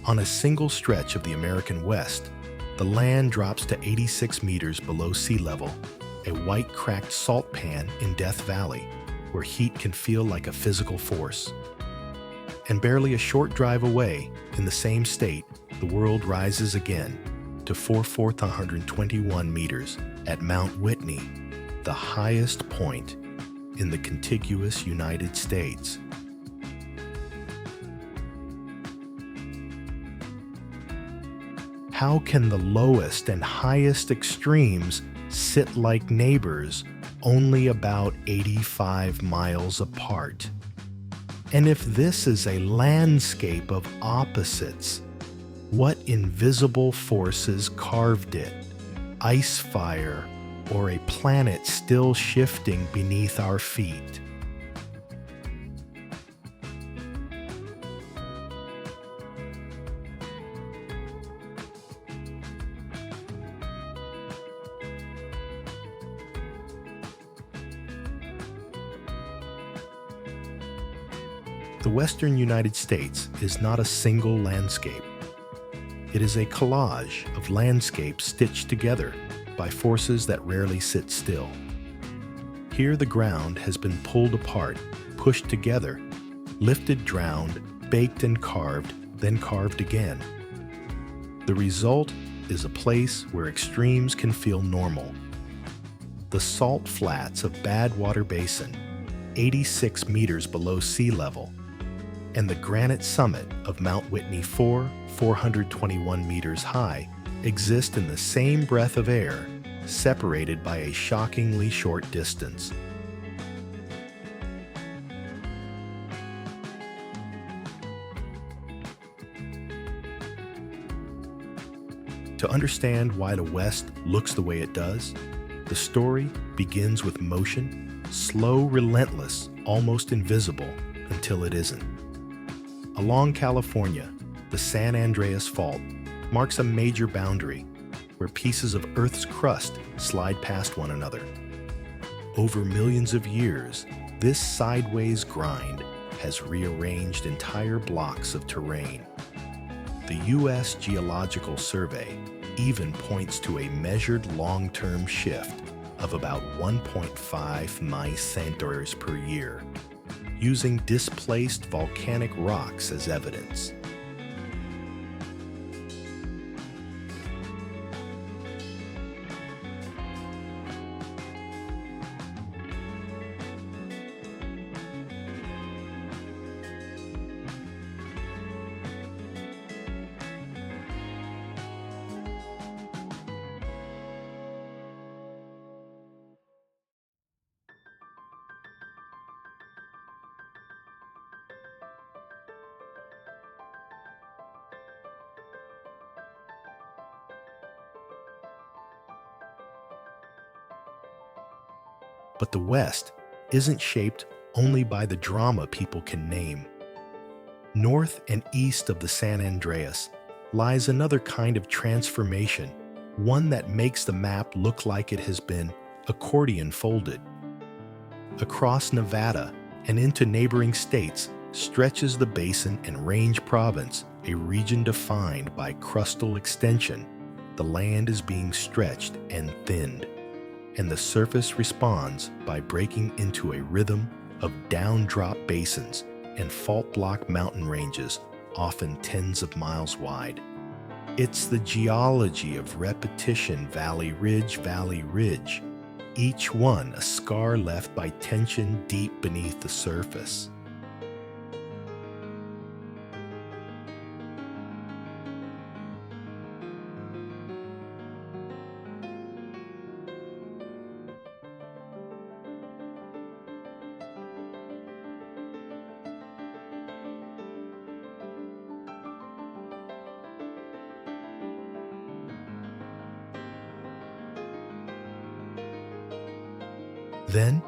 On a single stretch of the American West, the land drops to 86 meters below sea level, a white cracked salt pan in Death Valley, where heat can feel like a physical force. And barely a short drive away, in the same state, the world rises again to 4,121 meters at Mount Whitney, the highest point in the contiguous United States. How can the lowest and highest extremes sit like neighbors only about 85 miles apart? And if this is a landscape of opposites, what invisible forces carved it? Ice fire, or a planet still shifting beneath our feet? The western United States is not a single landscape. It is a collage of landscapes stitched together by forces that rarely sit still. Here the ground has been pulled apart, pushed together, lifted, drowned, baked and carved, then carved again. The result is a place where extremes can feel normal. The salt flats of Badwater Basin, 86 meters below sea level, and the granite summit of Mount Whitney 421 meters high, exist in the same breath of air, separated by a shockingly short distance. To understand why the West looks the way it does, the story begins with motion, slow, relentless, almost invisible, until it isn't. Along California, the San Andreas Fault marks a major boundary where pieces of Earth's crust slide past one another. Over millions of years, this sideways grind has rearranged entire blocks of terrain. The U.S. Geological Survey even points to a measured long-term shift of about 1.5 µ per year, using displaced volcanic rocks as evidence. But the West isn't shaped only by the drama people can name. North and east of the San Andreas lies another kind of transformation, one that makes the map look like it has been accordion folded. Across Nevada and into neighboring states stretches the Basin and Range Province, a region defined by crustal extension. The land is being stretched and thinned, and the surface responds by breaking into a rhythm of down-drop basins and fault-block mountain ranges, often tens of miles wide. It's the geology of repetition, valley ridge, each one a scar left by tension deep beneath the surface. Then,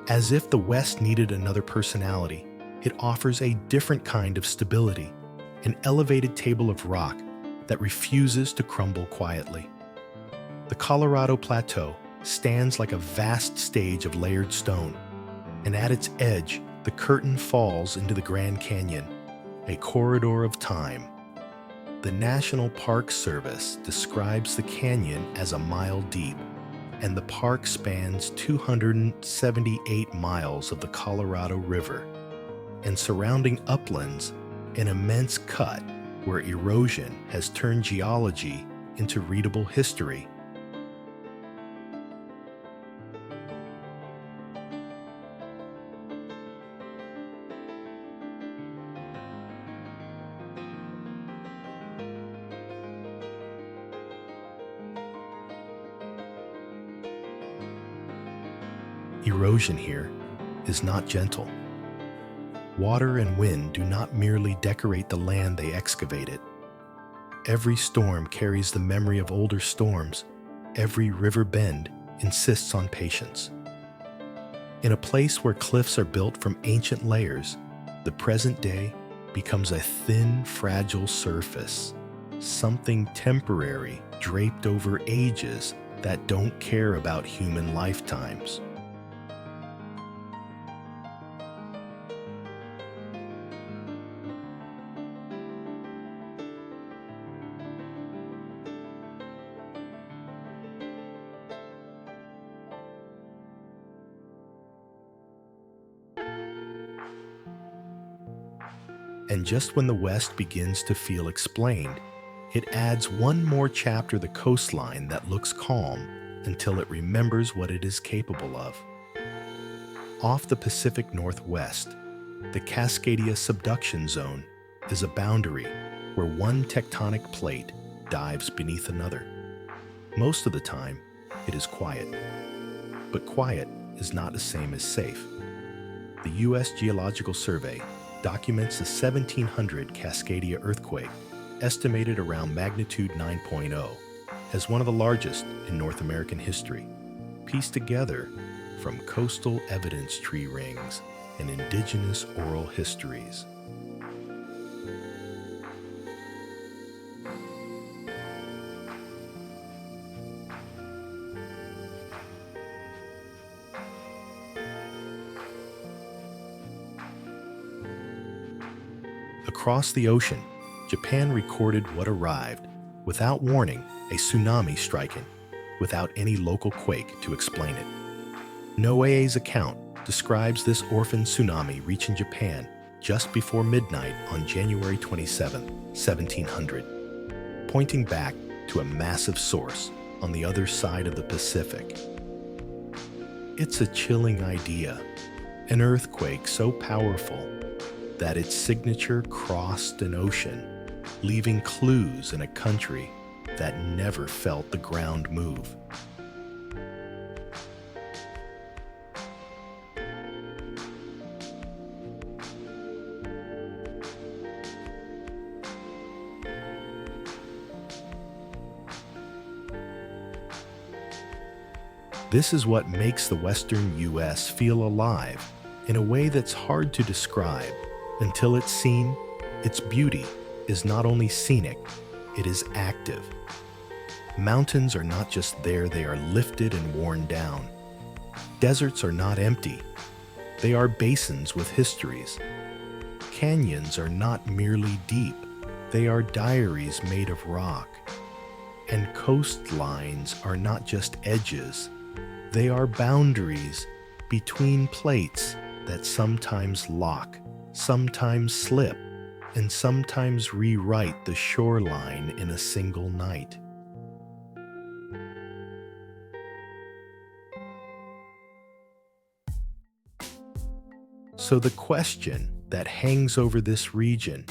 as if the West needed another personality, it offers a different kind of stability, an elevated table of rock that refuses to crumble quietly. The Colorado Plateau stands like a vast stage of layered stone, and at its edge, the curtain falls into the Grand Canyon, a corridor of time. The National Park Service describes the canyon as a mile deep, and the park spans 278 miles of the Colorado River, and surrounding uplands, an immense cut where erosion has turned geology into readable history. Erosion here is not gentle. Water and wind do not merely decorate the land they excavated. Every storm carries the memory of older storms. Every river bend insists on patience. In a place where cliffs are built from ancient layers, the present day becomes a thin, fragile surface, something temporary draped over ages that don't care about human lifetimes. And just when the West begins to feel explained, it adds one more chapter to the coastline that looks calm until it remembers what it is capable of. Off the Pacific Northwest, the Cascadia subduction zone is a boundary where one tectonic plate dives beneath another. Most of the time, it is quiet. But quiet is not the same as safe. The U.S. Geological Survey documents the 1700 Cascadia earthquake, estimated around magnitude 9.0, as one of the largest in North American history, pieced together from coastal evidence tree rings and indigenous oral histories. Across the ocean, Japan recorded what arrived, without warning, a tsunami striking, without any local quake to explain it. Noé's account describes this orphan tsunami reaching Japan just before midnight on January 27, 1700, pointing back to a massive source on the other side of the Pacific. It's a chilling idea, an earthquake so powerful that its signature crossed an ocean, leaving clues in a country that never felt the ground move. This is what makes the Western U.S. feel alive in a way that's hard to describe. Until it's seen, its beauty is not only scenic, it is active. Mountains are not just there, they are lifted and worn down. Deserts are not empty, they are basins with histories. Canyons are not merely deep, they are diaries made of rock. And coastlines are not just edges, they are boundaries between plates that sometimes lock, sometimes slip, and sometimes rewrite the shoreline in a single night. So the question that hangs over this region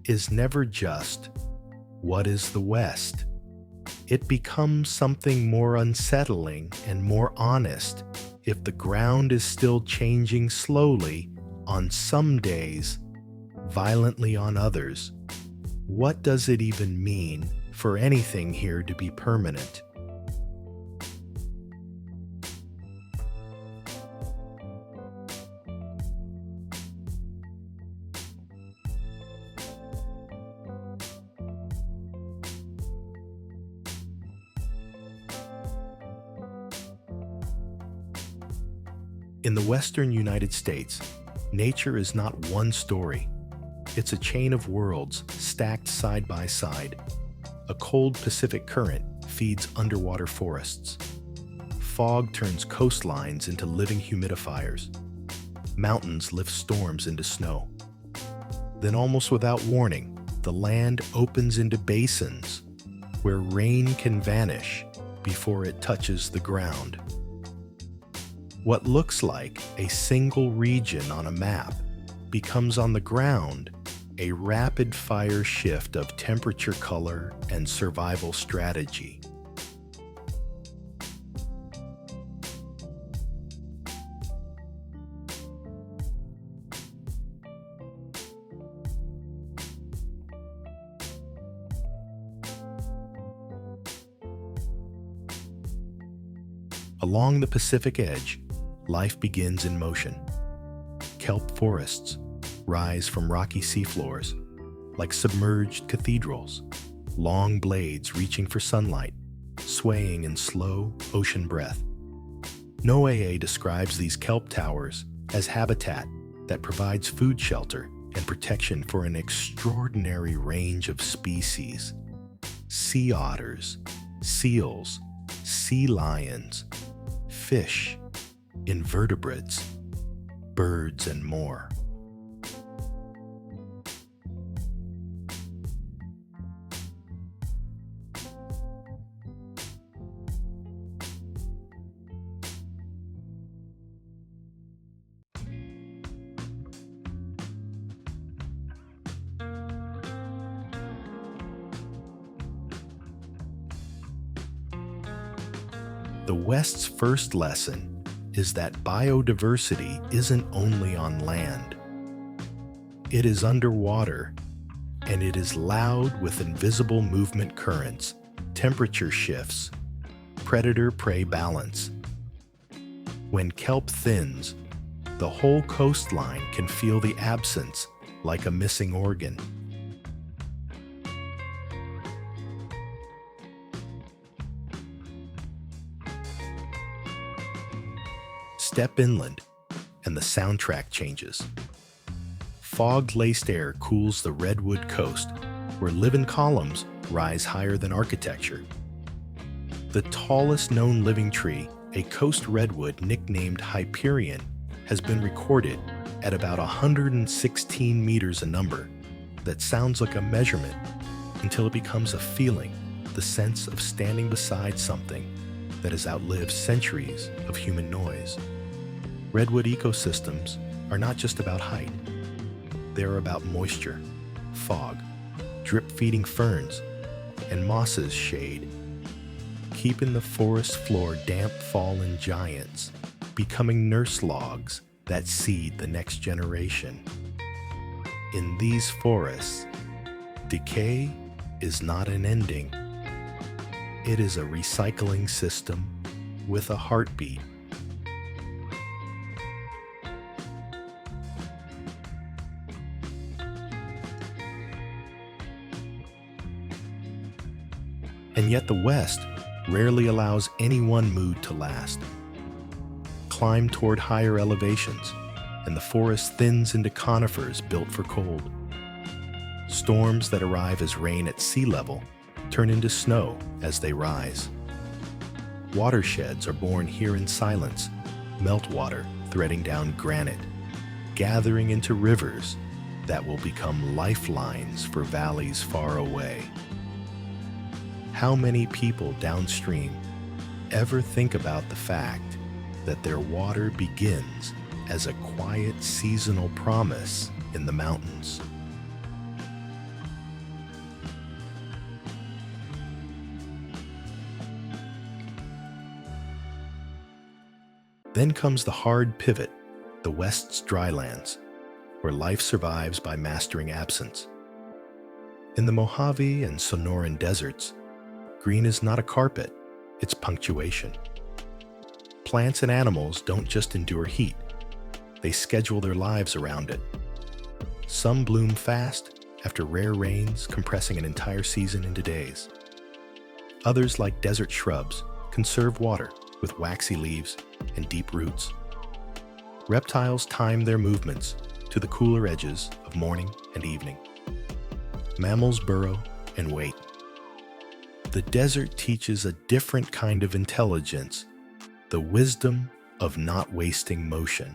is never just, what is the West? It becomes something more unsettling and more honest if the ground is still changing slowly on some days, violently on others. What does it even mean for anything here to be permanent? In the Western United States, nature is not one story. It's a chain of worlds stacked side by side. A cold Pacific current feeds underwater forests. Fog turns coastlines into living humidifiers. Mountains lift storms into snow. Then, almost without warning, the land opens into basins where rain can vanish before it touches the ground. What looks like a single region on a map becomes on the ground a rapid-fire shift of temperature, color, and survival strategy. Along the Pacific edge, life begins in motion. Kelp forests rise from rocky seafloors like submerged cathedrals, long blades reaching for sunlight, swaying in slow ocean breath. NOAA describes these kelp towers as habitat that provides food shelter and protection for an extraordinary range of species: sea otters, seals, sea lions, fish, invertebrates, birds, and more. The West's first lesson is that biodiversity isn't only on land. It is underwater, and it is loud with invisible movement currents, temperature shifts, predator-prey balance. When kelp thins, the whole coastline can feel the absence like a missing organ. Step inland, and the soundtrack changes. Fog-laced air cools the redwood coast, where living columns rise higher than architecture. The tallest known living tree, a coast redwood nicknamed Hyperion, has been recorded at about 116 meters a number. That sounds like a measurement until it becomes a feeling, the sense of standing beside something that has outlived centuries of human noise. Redwood ecosystems are not just about height. They're about moisture, fog, drip-feeding ferns, and mosses shade, keeping the forest floor damp fallen giants, becoming nurse logs that seed the next generation. In these forests, decay is not an ending. It is a recycling system with a heartbeat. And yet the West rarely allows any one mood to last. Climb toward higher elevations, and the forest thins into conifers built for cold. Storms that arrive as rain at sea level turn into snow as they rise. Watersheds are born here in silence, meltwater threading down granite, gathering into rivers that will become lifelines for valleys far away. How many people downstream ever think about the fact that their water begins as a quiet seasonal promise in the mountains? Then comes the hard pivot, the West's drylands, where life survives by mastering absence. In the Mojave and Sonoran deserts, green is not a carpet, it's punctuation. Plants and animals don't just endure heat, they schedule their lives around it. Some bloom fast after rare rains, compressing an entire season into days. Others, like desert shrubs, conserve water with waxy leaves and deep roots. Reptiles time their movements to the cooler edges of morning and evening. Mammals burrow and wait. The desert teaches a different kind of intelligence, the wisdom of not wasting motion.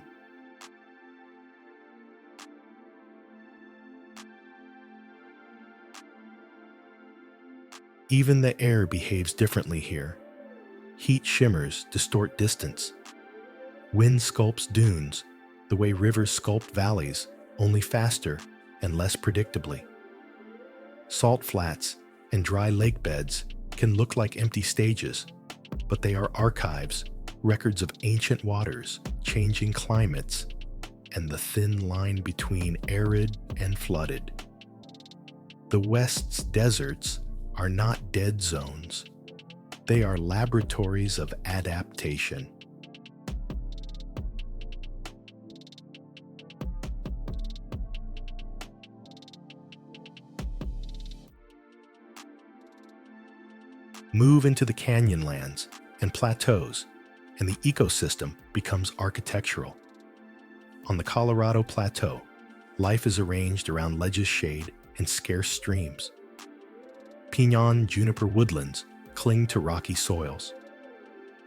Even the air behaves differently here. Heat shimmers distort distance. Wind sculpts dunes, the way rivers sculpt valleys, only faster and less predictably. Salt flats and dry lake beds can look like empty stages, but they are archives, records of ancient waters, changing climates, and the thin line between arid and flooded. The West's deserts are not dead zones. They are laboratories of adaptation. Move into the canyonlands and plateaus, and the ecosystem becomes architectural. On the Colorado Plateau, life is arranged around ledges, shade, and scarce streams. Pinon juniper woodlands cling to rocky soils.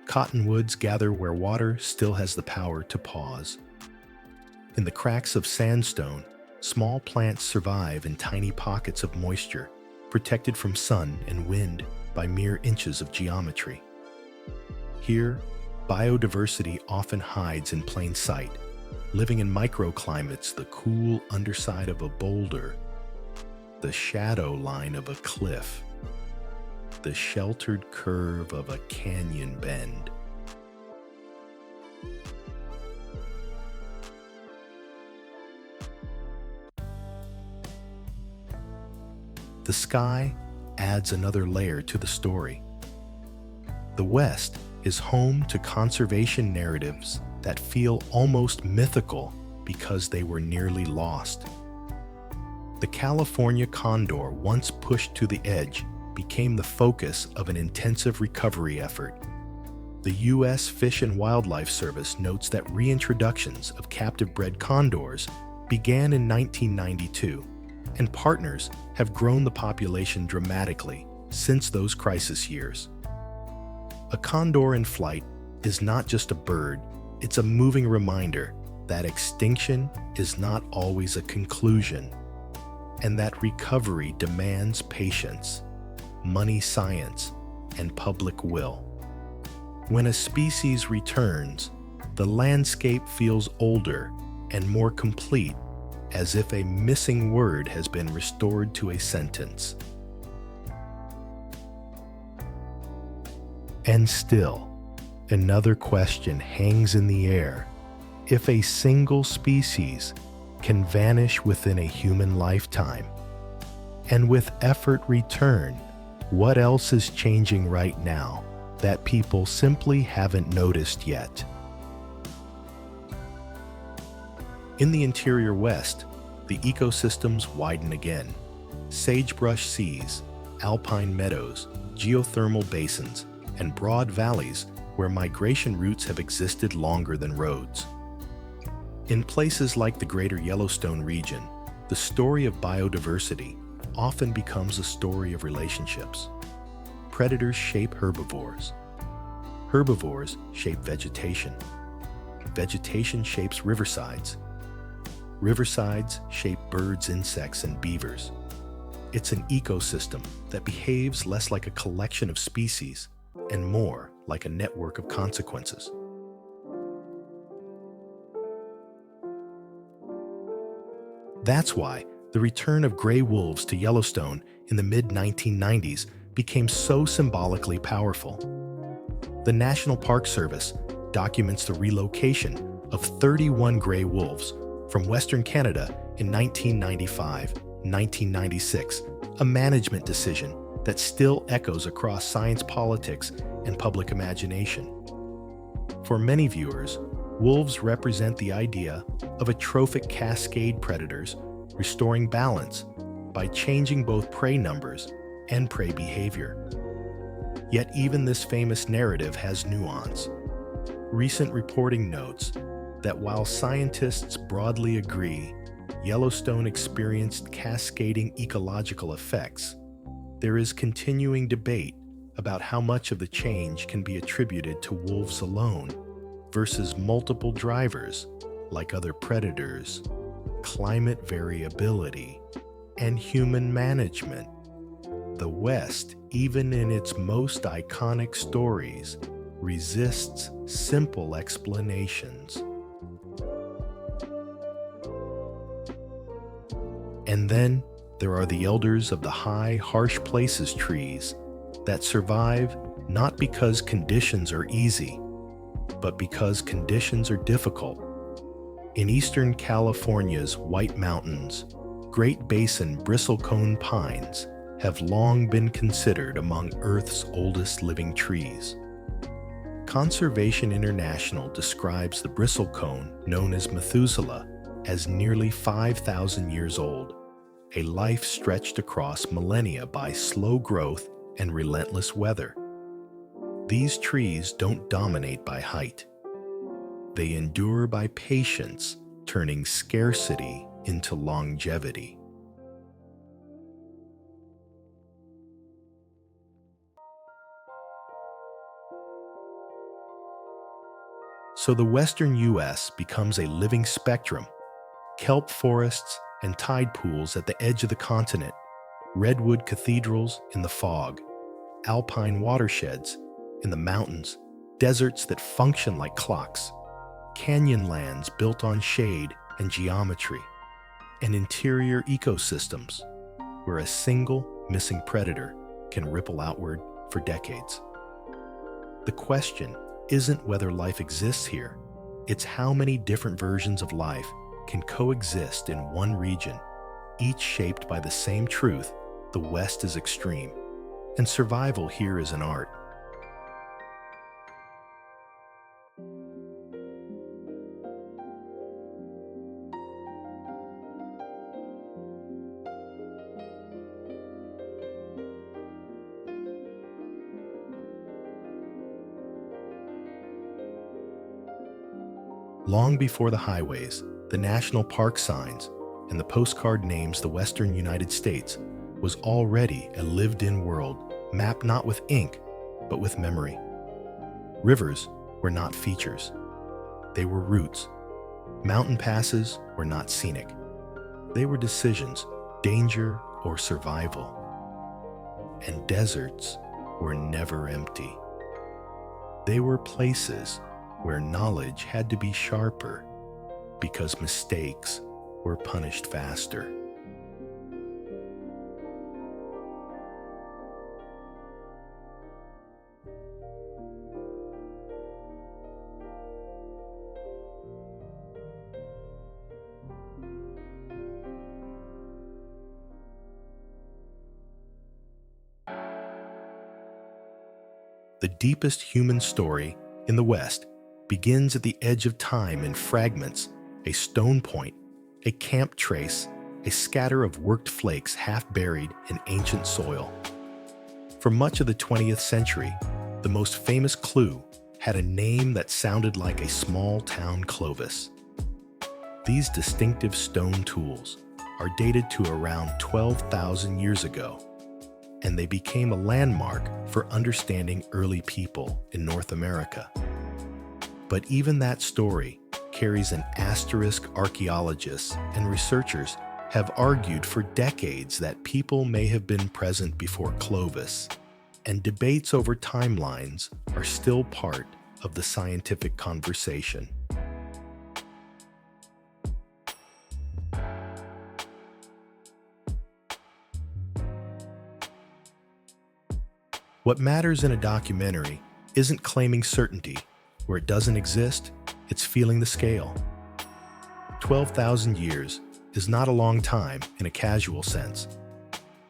Cottonwoods gather where water still has the power to pause. In the cracks of sandstone, small plants survive in tiny pockets of moisture, protected from sun and wind by mere inches of geometry. Here, biodiversity often hides in plain sight, living in microclimates, the cool underside of a boulder, the shadow line of a cliff, the sheltered curve of a canyon bend. The sky adds another layer to the story. The West is home to conservation narratives that feel almost mythical because they were nearly lost. The California condor, once pushed to the edge, became the focus of an intensive recovery effort. The U.S. Fish and Wildlife Service notes that reintroductions of captive-bred condors began in 1992, and partners have grown the population dramatically since those crisis years. A condor in flight is not just a bird, it's a moving reminder that extinction is not always a conclusion, and that recovery demands patience, money science, and public will. When a species returns, the landscape feels older and more complete, as if a missing word has been restored to a sentence. And still, another question hangs in the air. If a single species can vanish within a human lifetime, and with effort return, what else is changing right now that people simply haven't noticed yet? In the interior West, the ecosystems widen again. Sagebrush seas, alpine meadows, geothermal basins, and broad valleys where migration routes have existed longer than roads. In places like the greater Yellowstone region, the story of biodiversity often becomes a story of relationships. Predators shape herbivores. Herbivores shape vegetation. Vegetation shapes riversides. Riversides shape birds, insects, and beavers. It's an ecosystem that behaves less like a collection of species and more like a network of consequences. That's why the return of gray wolves to Yellowstone in the mid-1990s became so symbolically powerful. The National Park Service documents the relocation of 31 gray wolves from Western Canada in 1995-1996, a management decision that still echoes across science, politics, and public imagination. For many viewers, wolves represent the idea of a trophic cascade predators restoring balance by changing both prey numbers and prey behavior. Yet even this famous narrative has nuance. Recent reporting notes that while scientists broadly agree Yellowstone experienced cascading ecological effects, there is continuing debate about how much of the change can be attributed to wolves alone versus multiple drivers like other predators, climate variability, and human management. The West, even in its most iconic stories, resists simple explanations. And then there are the elders of the high, harsh places trees that survive not because conditions are easy, but because conditions are difficult. In eastern California's White Mountains, Great Basin bristlecone pines have long been considered among Earth's oldest living trees. Conservation International describes the bristlecone, known as Methuselah, as nearly 5,000 years old, a life stretched across millennia by slow growth and relentless weather. These trees don't dominate by height. They endure by patience, turning scarcity into longevity. So the western U.S. becomes a living spectrum: kelp forests and tide pools at the edge of the continent, redwood cathedrals in the fog, alpine watersheds in the mountains, deserts that function like clocks, canyonlands built on shade and geometry, and interior ecosystems where a single missing predator can ripple outward for decades. The question isn't whether life exists here, it's how many different versions of life can coexist in one region, each shaped by the same truth: the West is extreme, and survival here is an art. Long before the highways, the national park signs, and the postcard names the Western United States was already a lived-in world, mapped not with ink, but with memory. Rivers were not features. They were routes. Mountain passes were not scenic. They were decisions, danger or survival. And deserts were never empty. They were places where knowledge had to be sharper because mistakes were punished faster. The deepest human story in the West begins at the edge of time in fragments: a stone point, a camp trace, a scatter of worked flakes half buried in ancient soil. For much of the 20th century, the most famous clue had a name that sounded like a small town Clovis. These distinctive stone tools are dated to around 12,000 years ago, and they became a landmark for understanding early people in North America. But even that story carries an asterisk. Archaeologists and researchers have argued for decades that people may have been present before Clovis, and debates over timelines are still part of the scientific conversation. What matters in a documentary isn't claiming certainty where it doesn't exist, it's feeling the scale. 12,000 years is not a long time in a casual sense.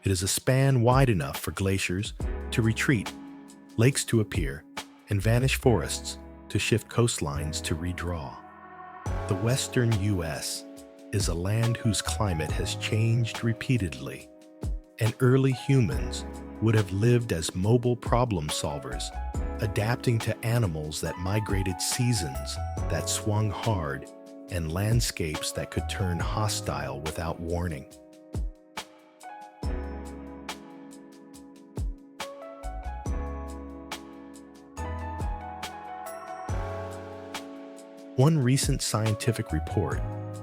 It is a span wide enough for glaciers to retreat, lakes to appear, and vanished forests to shift coastlines to redraw. The western U.S. is a land whose climate has changed repeatedly, and early humans would have lived as mobile problem solvers, adapting to animals that migrated, seasons that swung hard, and landscapes that could turn hostile without warning. One recent scientific report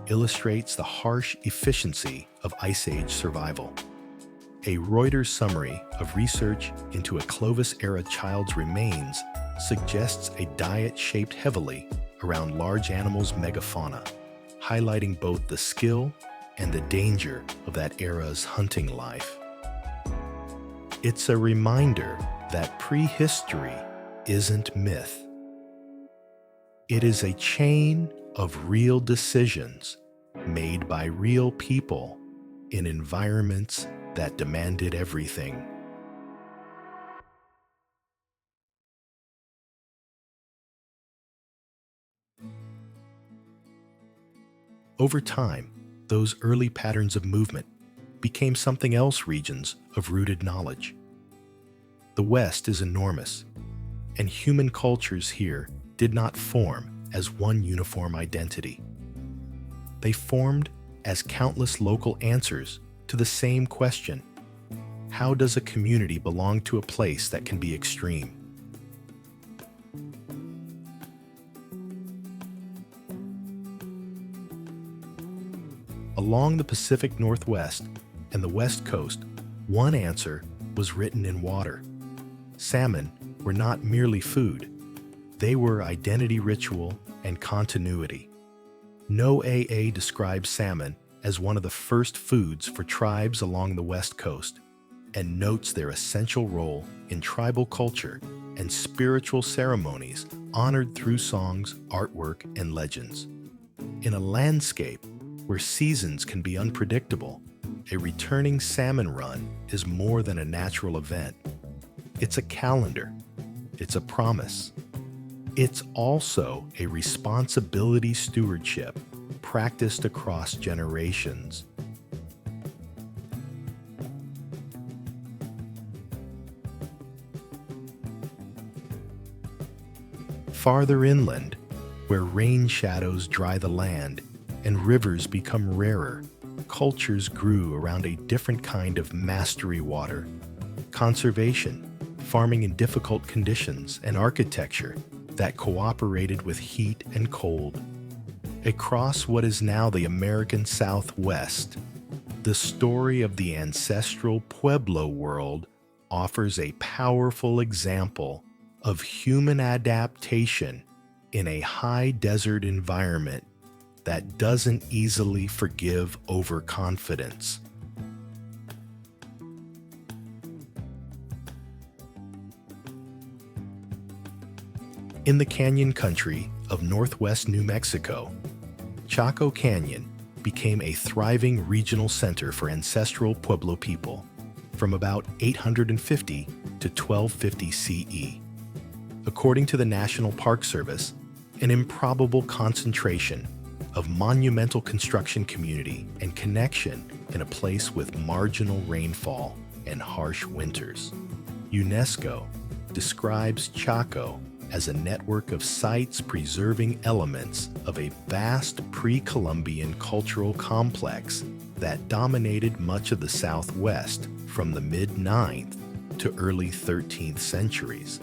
illustrates the harsh efficiency of Ice Age survival. A Reuters summary of research into a Clovis-era child's remains suggests a diet shaped heavily around large animals' megafauna, highlighting both the skill and the danger of that era's hunting life. It's a reminder that prehistory isn't myth. It is a chain of real decisions made by real people in environments that demanded everything. Over time, those early patterns of movement became something else regions of rooted knowledge. The West is enormous, and human cultures here did not form as one uniform identity. They formed as countless local answers to the same question: how does a community belong to a place that can be extreme? Along the Pacific Northwest and the West Coast, one answer was written in water. Salmon were not merely food. They were identity ritual and continuity. No AA describes salmon as one of the first foods for tribes along the West Coast and notes their essential role in tribal culture and spiritual ceremonies honored through songs, artwork, and legends. In a landscape where seasons can be unpredictable, a returning salmon run is more than a natural event. It's a calendar. It's a promise. It's also a responsibility stewardship practiced across generations. Farther inland, where rain shadows dry the land and rivers become rarer, cultures grew around a different kind of mastery water. Conservation, farming in difficult conditions, and architecture that cooperated with heat and cold. Across what is now the American Southwest, the story of the ancestral Pueblo world offers a powerful example of human adaptation in a high desert environment that doesn't easily forgive overconfidence. In the canyon country of northwest New Mexico, Chaco Canyon became a thriving regional center for ancestral Pueblo people from about 850 to 1250 CE. According to the National Park Service, an improbable concentration of monumental construction community and connection in a place with marginal rainfall and harsh winters. UNESCO describes Chaco as a network of sites preserving elements of a vast pre-Columbian cultural complex that dominated much of the Southwest from the mid-9th to early 13th centuries.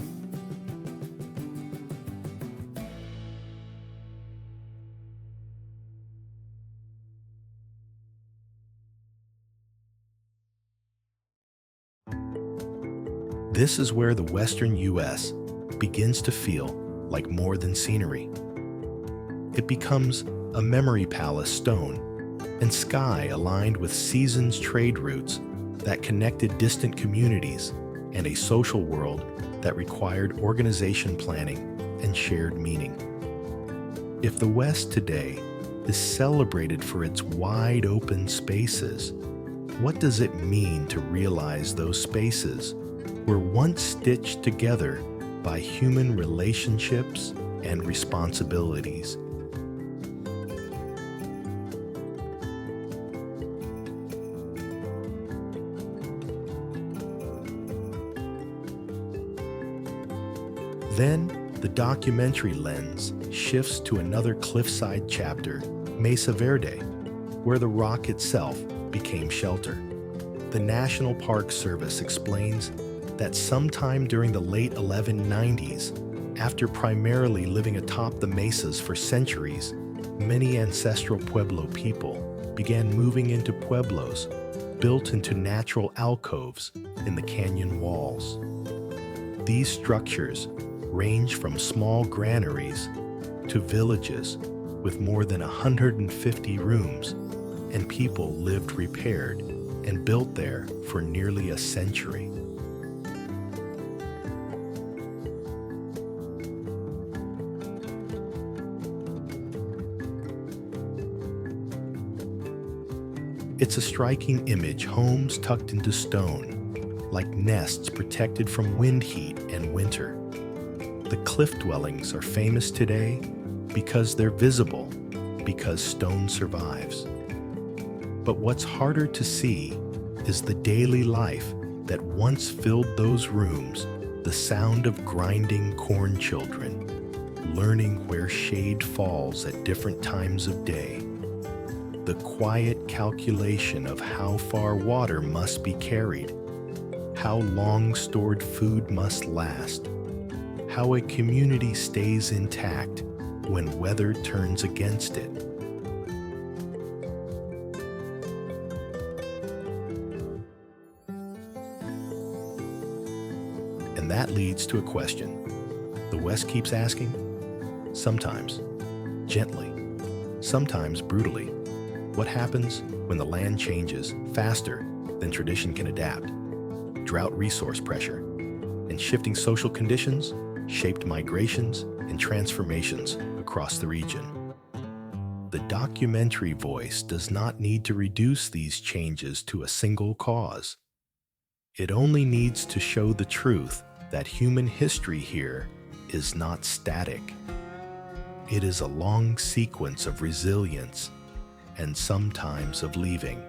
This is where the western U.S. begins to feel like more than scenery. It becomes a memory palace stone and sky aligned with seasons trade routes that connected distant communities and a social world that required organization planning and shared meaning. If the West today is celebrated for its wide open spaces, what does it mean to realize those spaces were once stitched together by human relationships and responsibilities? Then, the documentary lens shifts to another cliffside chapter Mesa Verde, where the rock itself became shelter. The National Park Service explains that sometime during the late 1190s, after primarily living atop the mesas for centuries, many ancestral Pueblo people began moving into pueblos built into natural alcoves in the canyon walls. These structures range from small granaries to villages with more than 150 rooms, and people lived repaired and built there for nearly a century. It's a striking image, homes tucked into stone, like nests protected from wind heat and winter. The cliff dwellings are famous today because they're visible, because stone survives. But what's harder to see is the daily life that once filled those rooms, the sound of grinding corn children, learning where shade falls at different times of day, the quiet calculation of how far water must be carried, how long stored food must last, how a community stays intact when weather turns against it. And that leads to a question the West keeps asking, sometimes gently, sometimes brutally. What happens when the land changes faster than tradition can adapt? Drought, resource pressure, and shifting social conditions shaped migrations and transformations across the region. The documentary voice does not need to reduce these changes to a single cause. It only needs to show the truth that human history here is not static. It is a long sequence of resilience and sometimes of leaving.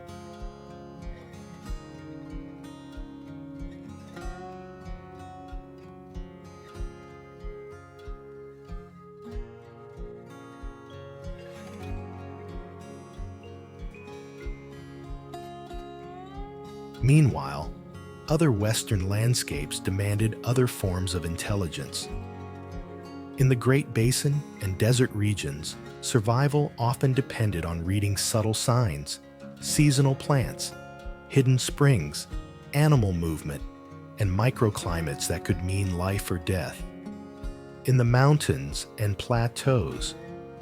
Meanwhile, other Western landscapes demanded other forms of intelligence. In the Great Basin and desert regions, survival often depended on reading subtle signs, seasonal plants, hidden springs, animal movement, and microclimates that could mean life or death. In the mountains and plateaus,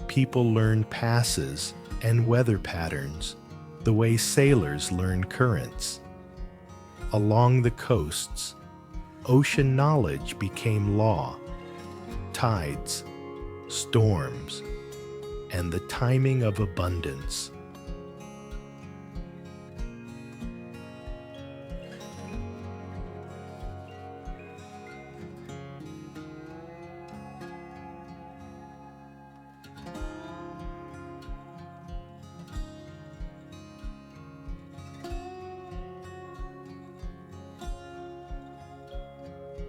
people learned passes and weather patterns the way sailors learn currents. Along the coasts, ocean knowledge became law. Tides, storms, and the timing of abundance.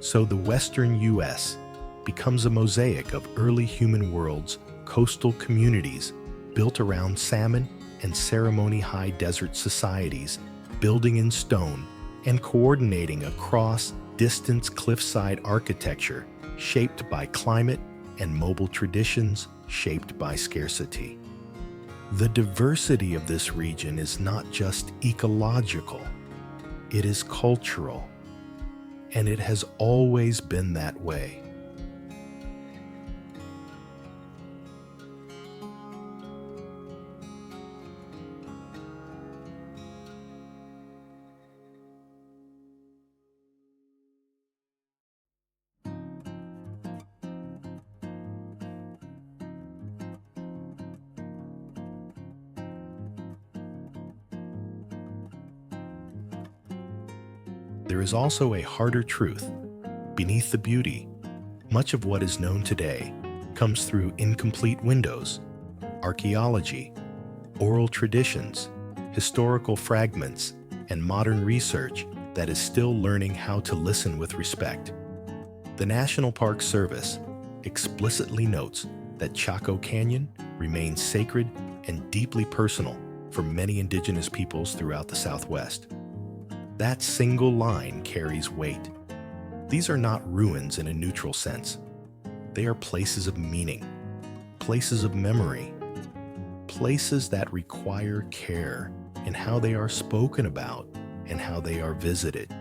So the Western U.S. becomes a mosaic of early human worlds, coastal communities built around salmon and ceremony-high desert societies, building in stone and coordinating across distance cliffside architecture shaped by climate and mobile traditions shaped by scarcity. The diversity of this region is not just ecological, it is cultural, and it has always been that way. There is also a harder truth. Beneath the beauty, much of what is known today comes through incomplete windows, archaeology, oral traditions, historical fragments, and modern research that is still learning how to listen with respect. The National Park Service explicitly notes that Chaco Canyon remains sacred and deeply personal for many indigenous peoples throughout the Southwest. That single line carries weight. These are not ruins in a neutral sense. They are places of meaning, places of memory, places that require care in how they are spoken about and how they are visited.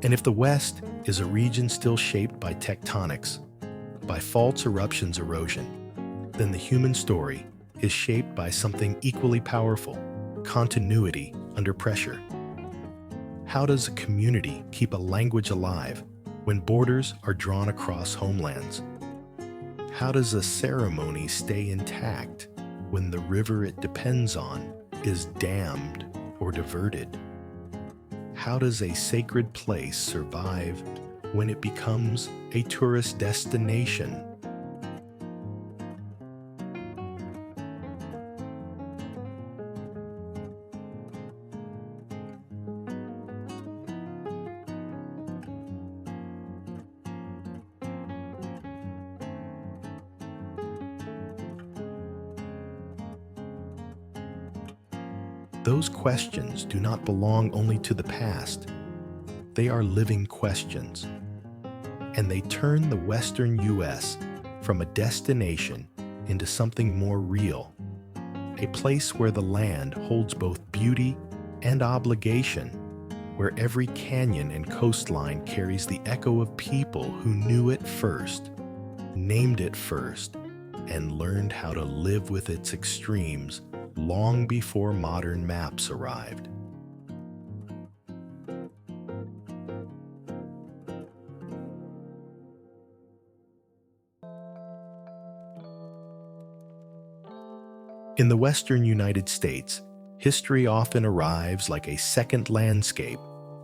And if the West is a region still shaped by tectonics, by faults, eruptions, erosion, then the human story is shaped by something equally powerful: continuity under pressure. How does a community keep a language alive when borders are drawn across homelands? How does a ceremony stay intact when the river it depends on is dammed or diverted? How does a sacred place survive when it becomes a tourist destination? Those questions do not belong only to the past. They are living questions. And they turn the Western U.S. from a destination into something more real, a place where the land holds both beauty and obligation, where every canyon and coastline carries the echo of people who knew it first, named it first, and learned how to live with its extremes long before modern maps arrived. In the western United States, history often arrives like a second landscape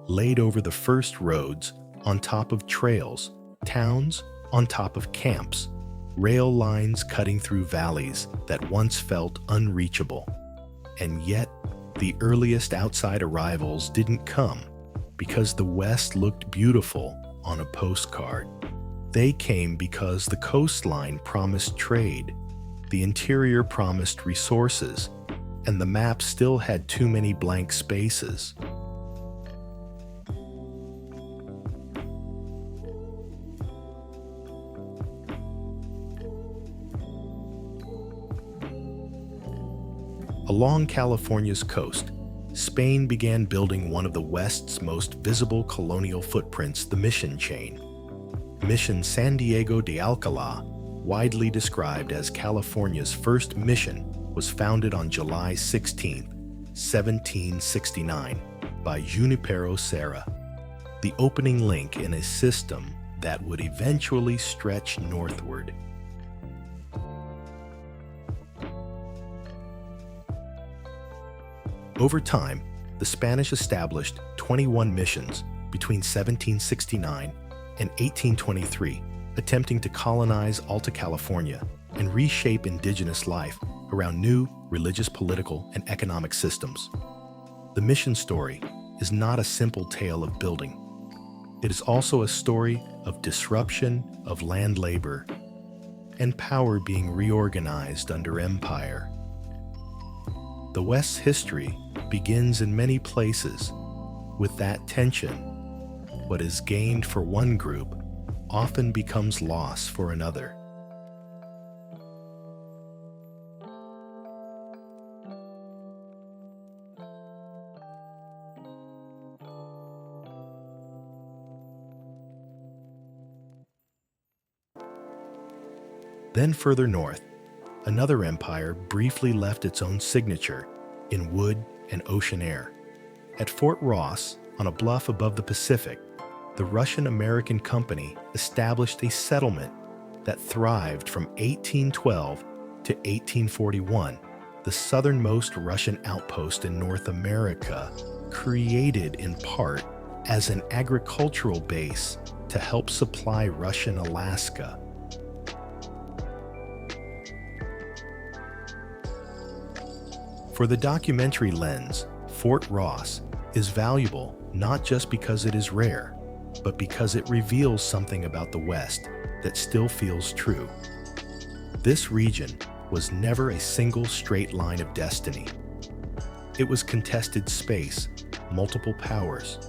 laid over the first roads, on top of trails, towns on top of camps, rail lines cutting through valleys that once felt unreachable. And yet, the earliest outside arrivals didn't come because the West looked beautiful on a postcard. They came because the coastline promised trade, the interior promised resources, and the map still had too many blank spaces. Along California's coast, Spain began building one of the West's most visible colonial footprints, the mission chain. Mission San Diego de Alcalá, widely described as California's first mission, was founded on July 16, 1769, by Junipero Serra, the opening link in a system that would eventually stretch northward. Over time, the Spanish established 21 missions between 1769 and 1823, attempting to colonize Alta California and reshape indigenous life around new religious, political, and economic systems. The mission story is not a simple tale of building. It is also a story of disruption of land labor and power being reorganized under empire. The West's history begins in many places with that tension. What is gained for one group often becomes loss for another. Then further north, another empire briefly left its own signature in wood and ocean air. At Fort Ross, on a bluff above the Pacific, the Russian-American company established a settlement that thrived from 1812 to 1841, the southernmost Russian outpost in North America, created in part as an agricultural base to help supply Russian Alaska. For the documentary lens, Fort Ross is valuable not just because it is rare, but because it reveals something about the West that still feels true. This region was never a single straight line of destiny. It was contested space, multiple powers,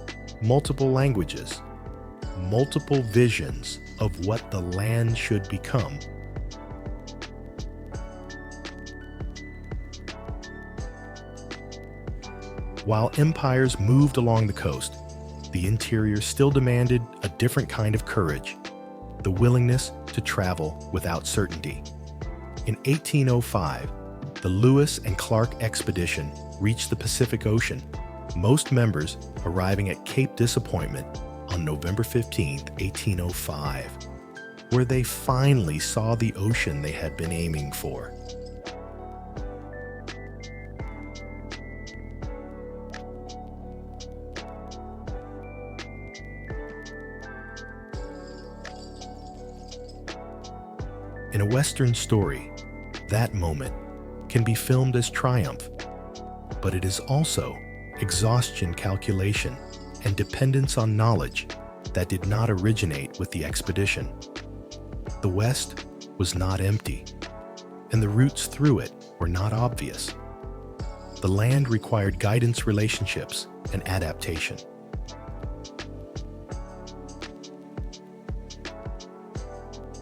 multiple languages, multiple visions of what the land should become. While empires moved along the coast, the interior still demanded a different kind of courage, the willingness to travel without certainty. In 1805, the Lewis and Clark expedition reached the Pacific Ocean, most members arriving at Cape Disappointment on November 15, 1805, where they finally saw the ocean they had been aiming for. In a Western story, that moment can be filmed as triumph, but it is also exhaustion calculation and dependence on knowledge that did not originate with the expedition. The West was not empty, and the routes through it were not obvious. The land required guidance, relationships, and adaptation.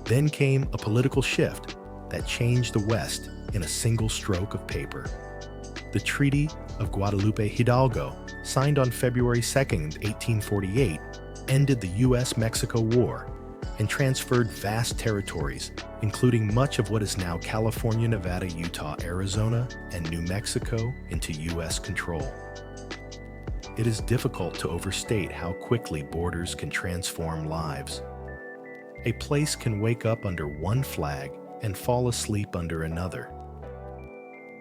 Then came a political shift that changed the West in a single stroke of paper. The Treaty of Guadalupe Hidalgo, signed on February 2, 1848, ended the U.S.-Mexico War and transferred vast territories, including much of what is now California, Nevada, Utah, Arizona, and New Mexico, into U.S. control. It is difficult to overstate how quickly borders can transform lives. A place can wake up under one flag and fall asleep under another.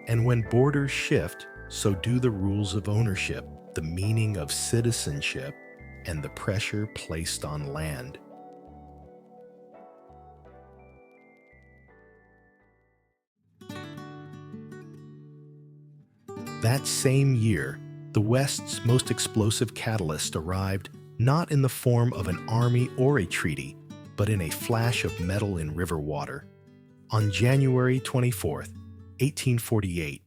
And when borders shift, so do the rules of ownership, the meaning of citizenship, and the pressure placed on land. That same year, the West's most explosive catalyst arrived not in the form of an army or a treaty, but in a flash of metal in river water. On January 24, 1848,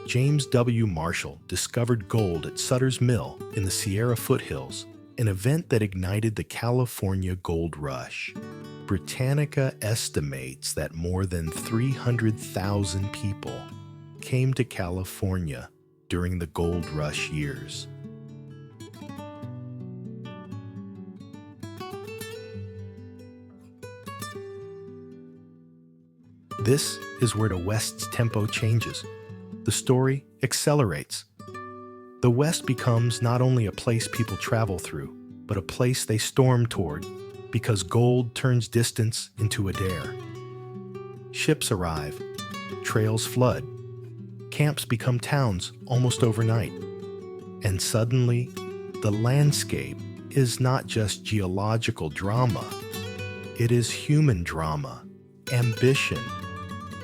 James W. Marshall discovered gold at Sutter's Mill in the Sierra foothills, an event that ignited the California gold rush. Britannica estimates that more than 300,000 people came to California during the gold rush years. This is where the West's tempo changes. The story accelerates. The West becomes not only a place people travel through, but a place they storm toward, because gold turns distance into a dare. Ships arrive, trails flood, camps become towns almost overnight, and suddenly, the landscape is not just geological drama, it is human drama, ambition,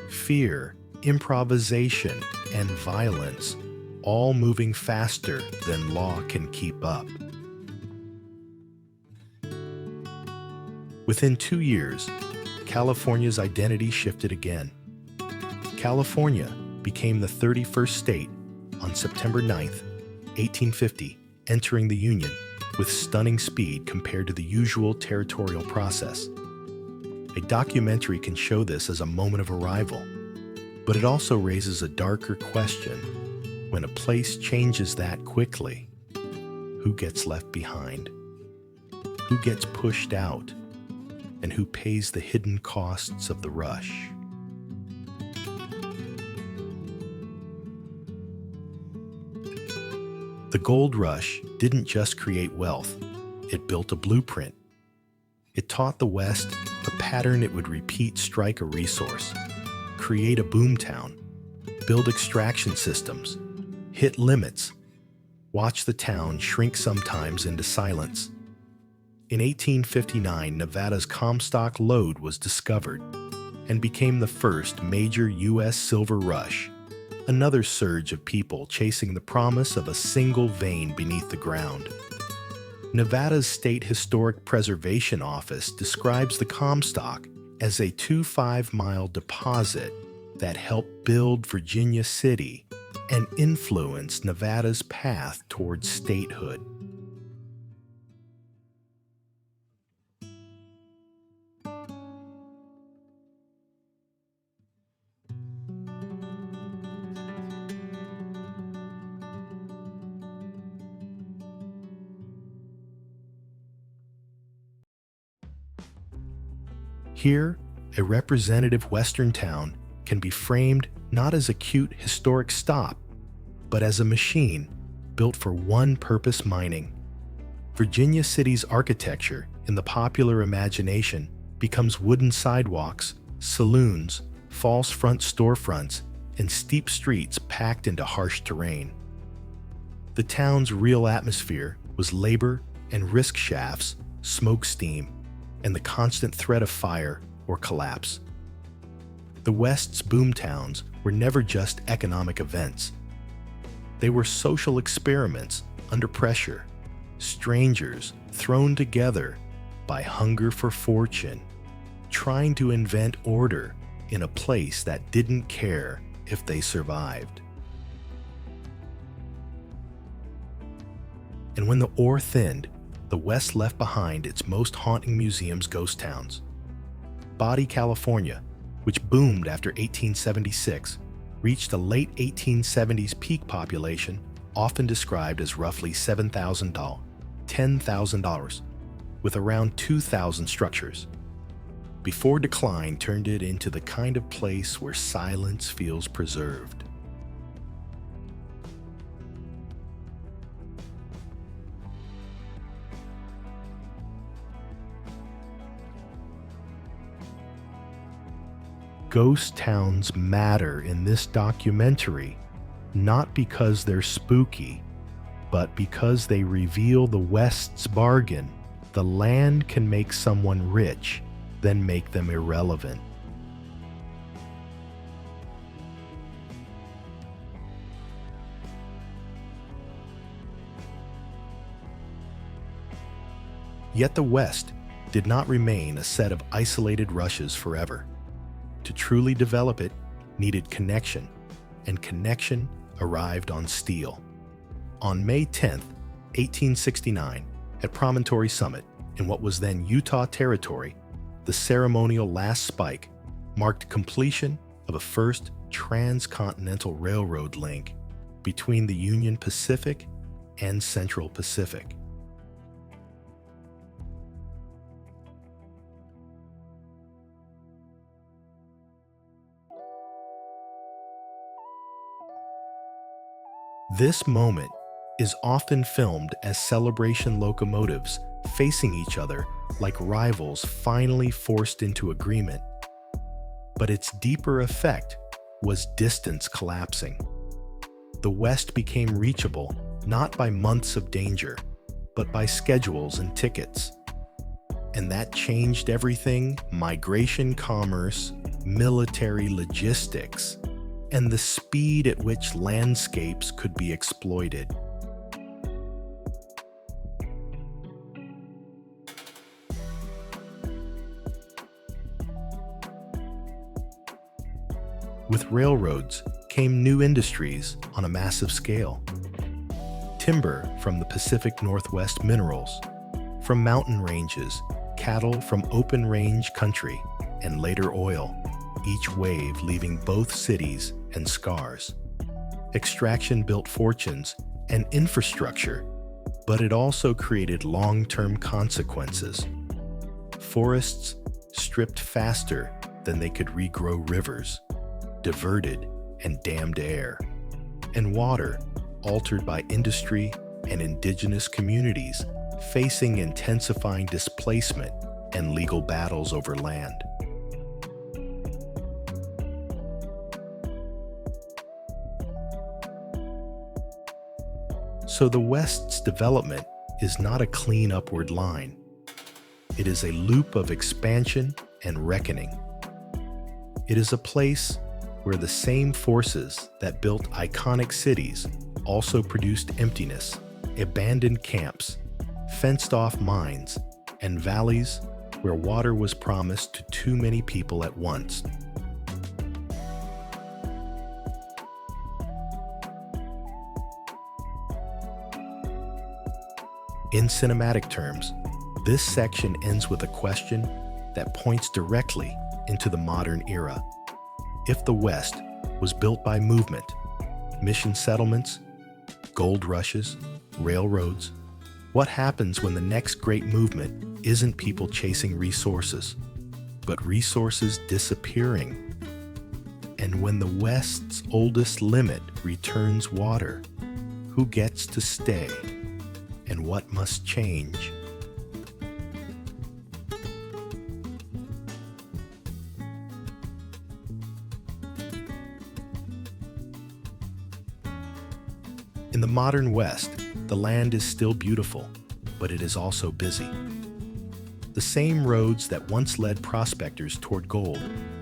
fear, improvisation, and violence, all moving faster than law can keep up. Within 2 years, California's identity shifted again. California became the 31st state on September 9, 1850, entering the Union with stunning speed compared to the usual territorial process. A documentary can show this as a moment of arrival, but it also raises a darker question. When a place changes that quickly, who gets left behind? Who gets pushed out? And who pays the hidden costs of the rush? The gold rush didn't just create wealth, it built a blueprint. It taught the West a pattern it would repeat: strike a resource, create a boomtown, build extraction systems, hit limits, watch the town shrink sometimes into silence. In 1859, Nevada's Comstock lode was discovered and became the first major U.S. silver rush, another surge of people chasing the promise of a single vein beneath the ground. Nevada's State Historic Preservation Office describes the Comstock as a 25-mile deposit that helped build Virginia City and influenced Nevada's path towards statehood. Here, a representative Western town can be framed not as a cute historic stop, but as a machine built for one purpose: mining. Virginia City's architecture, in the popular imagination, becomes wooden sidewalks, saloons, false front storefronts, and steep streets packed into harsh terrain. The town's real atmosphere was labor and risk shafts, smoke steam, and the constant threat of fire or collapse. The West's boomtowns were never just economic events. They were social experiments under pressure, strangers thrown together by hunger for fortune, trying to invent order in a place that didn't care if they survived. And when the ore thinned, the West left behind its most haunting museums, ghost towns. Body, California, which boomed after 1876, reached a late 1870s peak population often described as roughly $10,000, with around 2,000 structures, before decline turned it into the kind of place where silence feels preserved. Ghost towns matter in this documentary, not because they're spooky, but because they reveal the West's bargain. The land can make someone rich, then make them irrelevant. Yet the West did not remain a set of isolated rushes forever. To truly develop it needed connection, and connection arrived on steel. On May 10, 1869, at Promontory Summit, in what was then Utah Territory, the ceremonial last spike marked completion of a first transcontinental railroad link between the Union Pacific and Central Pacific. This moment is often filmed as celebration locomotives facing each other like rivals finally forced into agreement. But its deeper effect was distance collapsing. The West became reachable not by months of danger, but by schedules and tickets. And that changed everything: migration, commerce, military logistics, and the speed at which landscapes could be exploited. With railroads came new industries on a massive scale. Timber from the Pacific Northwest minerals, from mountain ranges, cattle from open range country, and later oil, each wave leaving both cities and scars. Extraction built fortunes and infrastructure, but it also created long-term consequences. Forests stripped faster than they could regrow rivers, diverted and dammed air, and water altered by industry and indigenous communities facing intensifying displacement and legal battles over land. So the West's development is not a clean upward line. It is a loop of expansion and reckoning. It is a place where the same forces that built iconic cities also produced emptiness, abandoned camps, fenced-off mines, and valleys where water was promised to too many people at once. In cinematic terms, this section ends with a question that points directly into the modern era. If the West was built by movement, mission settlements, gold rushes, railroads, what happens when the next great movement isn't people chasing resources, but resources disappearing? And when the West's oldest limit returns water, who gets to stay? And what must change? In the modern West, the land is still beautiful, but it is also busy. The same roads that once led prospectors toward gold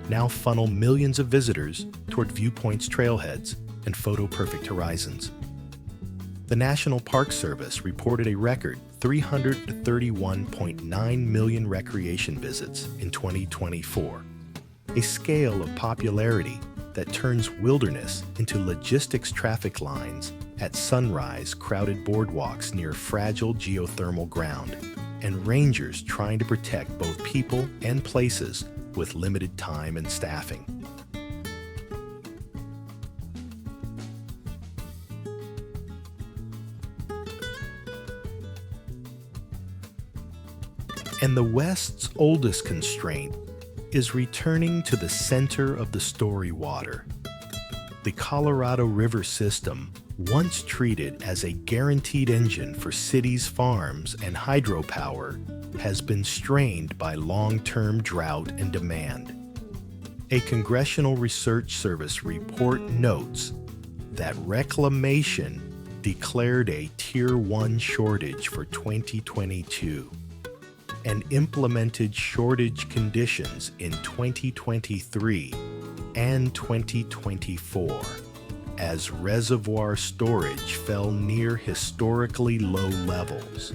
now funnel millions of visitors toward viewpoints, trailheads, and photo-perfect horizons. The National Park Service reported a record 331.9 million recreation visits in 2024, a scale of popularity that turns wilderness into logistics traffic lines at sunrise, crowded boardwalks near fragile geothermal ground, and rangers trying to protect both people and places with limited time and staffing. And the West's oldest constraint is returning to the center of the story water. The Colorado River system, once treated as a guaranteed engine for cities, farms, and hydropower, has been strained by long-term drought and demand. A Congressional Research Service report notes that reclamation declared a Tier 1 shortage for 2022 and implemented shortage conditions in 2023 and 2024 as reservoir storage fell near historically low levels.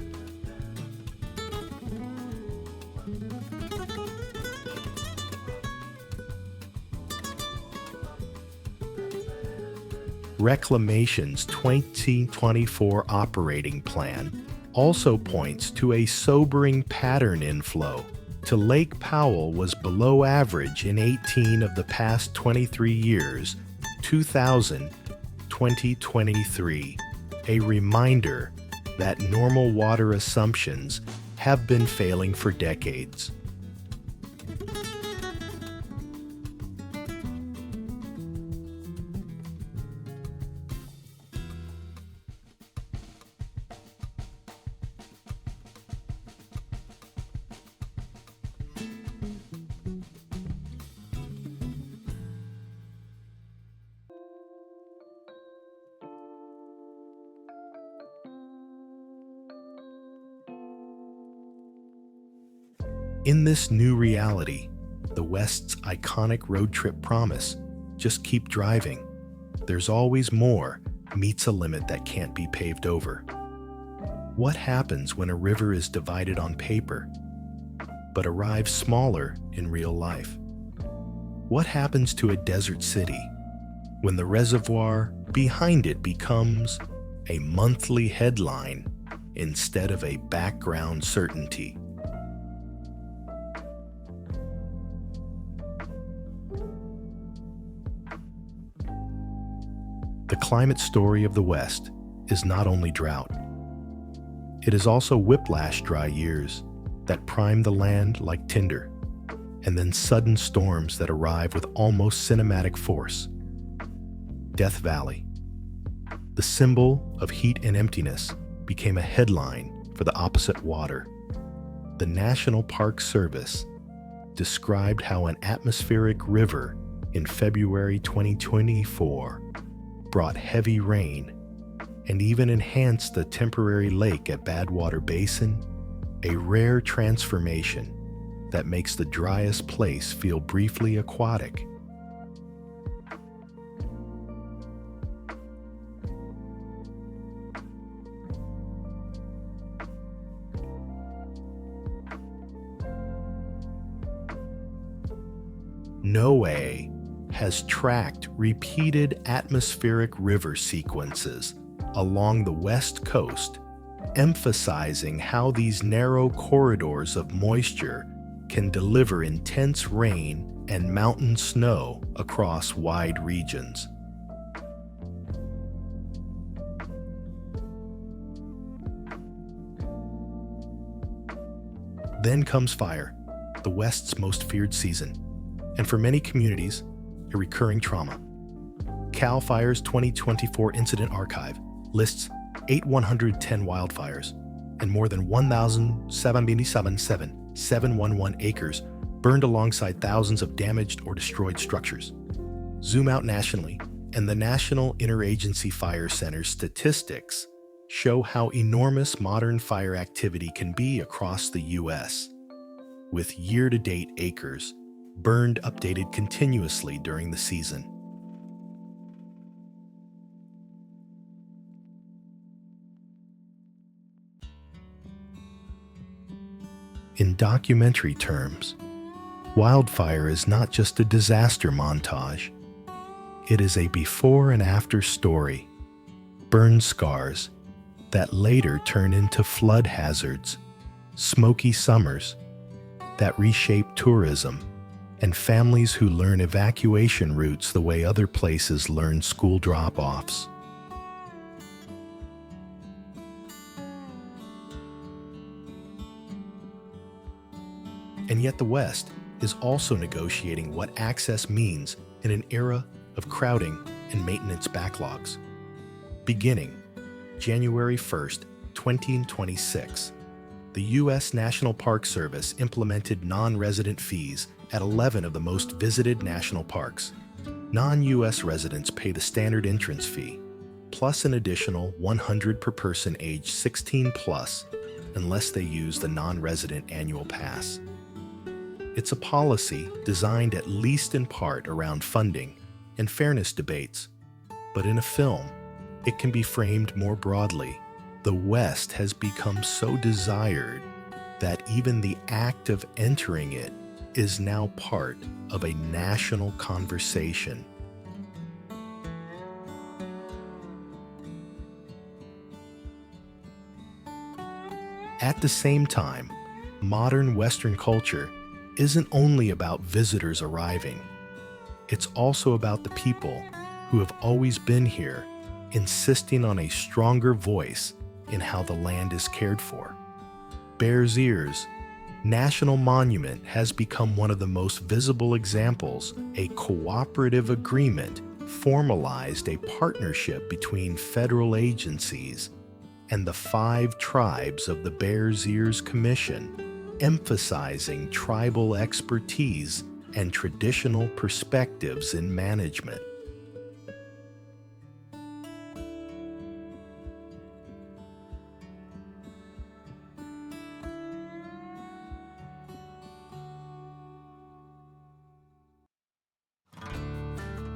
Reclamation's 2024 operating plan also points to a sobering pattern inflow to Lake Powell was below average in 18 of the past 23 years, 2023, a reminder that normal water assumptions have been failing for decades. In this new reality, the West's iconic road trip promise, just keep driving, there's always more, meets a limit that can't be paved over. What happens when a river is divided on paper, but arrives smaller in real life? What happens to a desert city when the reservoir behind it becomes a monthly headline instead of a background certainty? The climate story of the West is not only drought. It is also whiplash dry years that prime the land like tinder, and then sudden storms that arrive with almost cinematic force. Death Valley, the symbol of heat and emptiness, became a headline for the opposite water. The National Park Service described how an atmospheric river in February 2024 brought heavy rain and even enhanced the temporary lake at Badwater Basin a rare transformation that makes the driest place feel briefly aquatic. NOAA has tracked repeated atmospheric river sequences along the west coast, emphasizing how these narrow corridors of moisture can deliver intense rain and mountain snow across wide regions. Then comes fire, the West's most feared season, and for many communities, a recurring trauma. CAL FIRE's 2024 Incident Archive lists 810 wildfires and more than 1,777 acres burned alongside thousands of damaged or destroyed structures. Zoom out nationally, and the National Interagency Fire Center's statistics show how enormous modern fire activity can be across the U.S., with year-to-date acres burned updated continuously during the season. In documentary terms, wildfire is not just a disaster montage. It is a before and after story, burn scars that later turn into flood hazards, smoky summers that reshape tourism, and families who learn evacuation routes the way other places learn school drop-offs. And yet the West is also negotiating what access means in an era of crowding and maintenance backlogs. Beginning January 1st, 2026, the U.S. National Park Service implemented non-resident fees at 11 of the most visited national parks. Non-U.S. residents pay the standard entrance fee, plus an additional $100 per person age 16 plus, unless they use the non-resident annual pass. It's a policy designed at least in part around funding and fairness debates, but in a film, it can be framed more broadly. The West has become so desired that even the act of entering it is now part of a national conversation. At the same time, modern Western culture isn't only about visitors arriving. It's also about the people who have always been here, insisting on a stronger voice in how the land is cared for. Bears Ears National Monument has become one of the most visible examples. A cooperative agreement formalized a partnership between federal agencies and the 5 tribes of the Bears Ears Commission, emphasizing tribal expertise and traditional perspectives in management.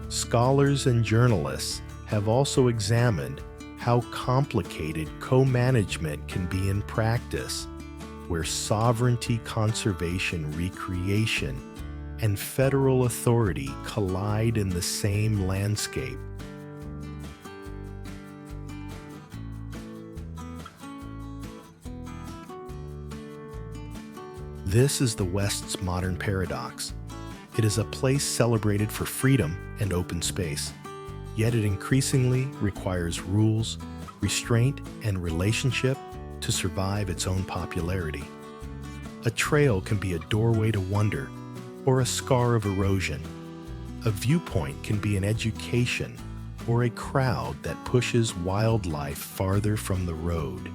Scholars and journalists have also examined how complicated co-management can be in practice, where sovereignty, conservation, recreation, and federal authority collide in the same landscape. This is the West's modern paradox. It is a place celebrated for freedom and open space, yet it increasingly requires rules, restraint, and relationship to survive its own popularity. A trail can be a doorway to wonder or a scar of erosion. A viewpoint can be an education or a crowd that pushes wildlife farther from the road.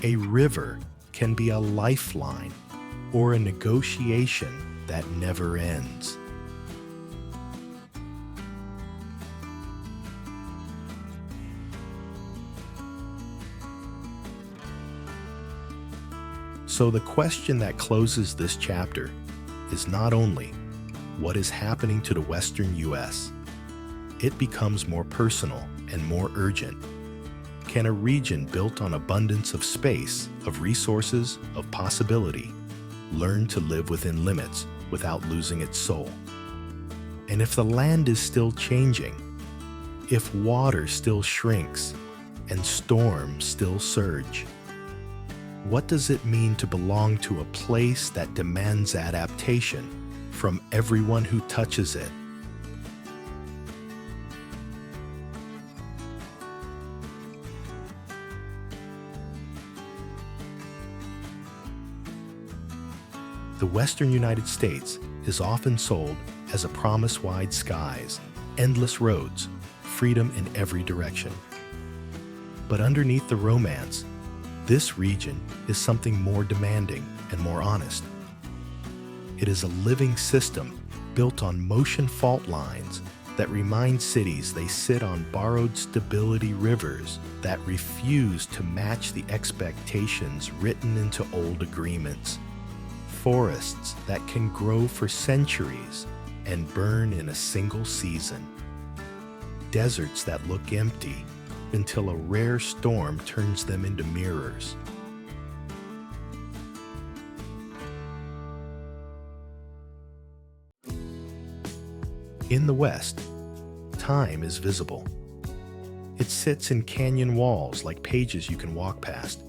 A river can be a lifeline or a negotiation that never ends. So the question that closes this chapter is not only what is happening to the Western U.S., it becomes more personal and more urgent. Can a region built on abundance of space, of resources, of possibility, learn to live within limits without losing its soul? And if the land is still changing, if water still shrinks and storms still surge, what does it mean to belong to a place that demands adaptation from everyone who touches it? The Western United States is often sold as a promise-wide skies, endless roads, freedom in every direction. But underneath the romance, this region is something more demanding and more honest. It is a living system built on motion fault lines that remind cities they sit on borrowed stability rivers that refuse to match the expectations written into old agreements. Forests that can grow for centuries and burn in a single season. Deserts that look empty until a rare storm turns them into mirrors. In the West, time is visible. It sits in canyon walls like pages you can walk past.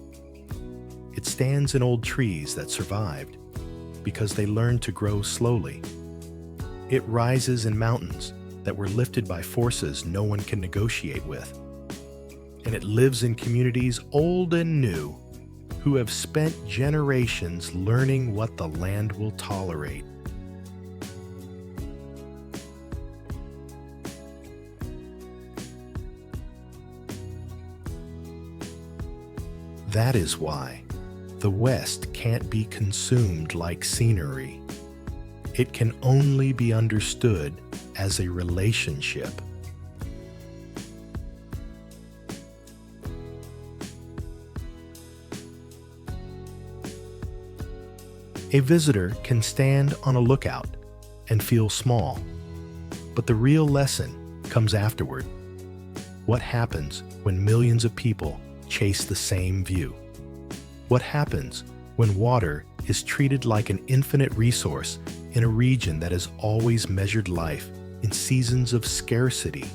It stands in old trees that survived because they learned to grow slowly. It rises in mountains that were lifted by forces no one can negotiate with. And it lives in communities old and new who have spent generations learning what the land will tolerate. That is why the West can't be consumed like scenery. It can only be understood as a relationship. A visitor can stand on a lookout and feel small, but the real lesson comes afterward. What happens when millions of people chase the same view? What happens when water is treated like an infinite resource in a region that has always measured life in seasons of scarcity?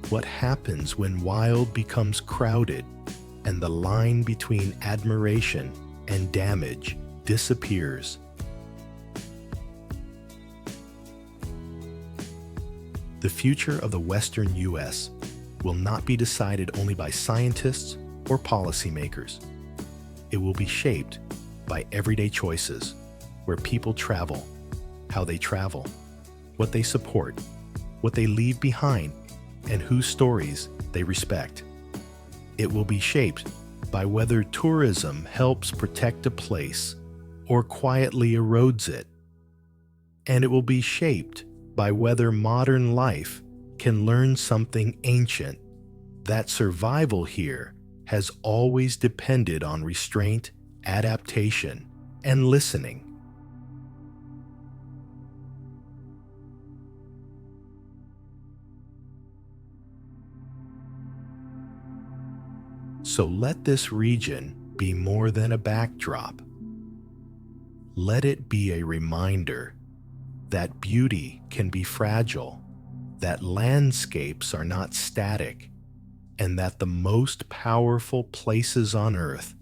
What happens when wild becomes crowded and the line between admiration and damage disappears? The future of the Western U.S. will not be decided only by scientists or policymakers. It will be shaped by everyday choices, where people travel, how they travel, what they support, what they leave behind, and whose stories they respect. It will be shaped by whether tourism helps protect a place or quietly erodes it. And it will be shaped by whether modern life can learn something ancient, that survival here has always depended on restraint, adaptation, and listening. So let this region be more than a backdrop. Let it be a reminder that beauty can be fragile, that landscapes are not static, and that the most powerful places on earth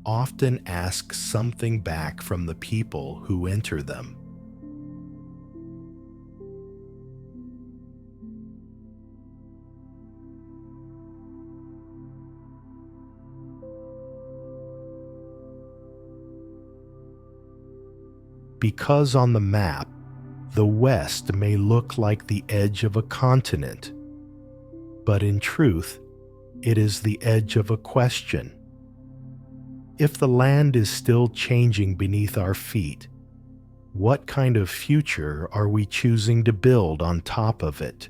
often ask something back from the people who enter them. Because on the map, the West may look like the edge of a continent, but in truth, it is the edge of a question. If the land is still changing beneath our feet, what kind of future are we choosing to build on top of it?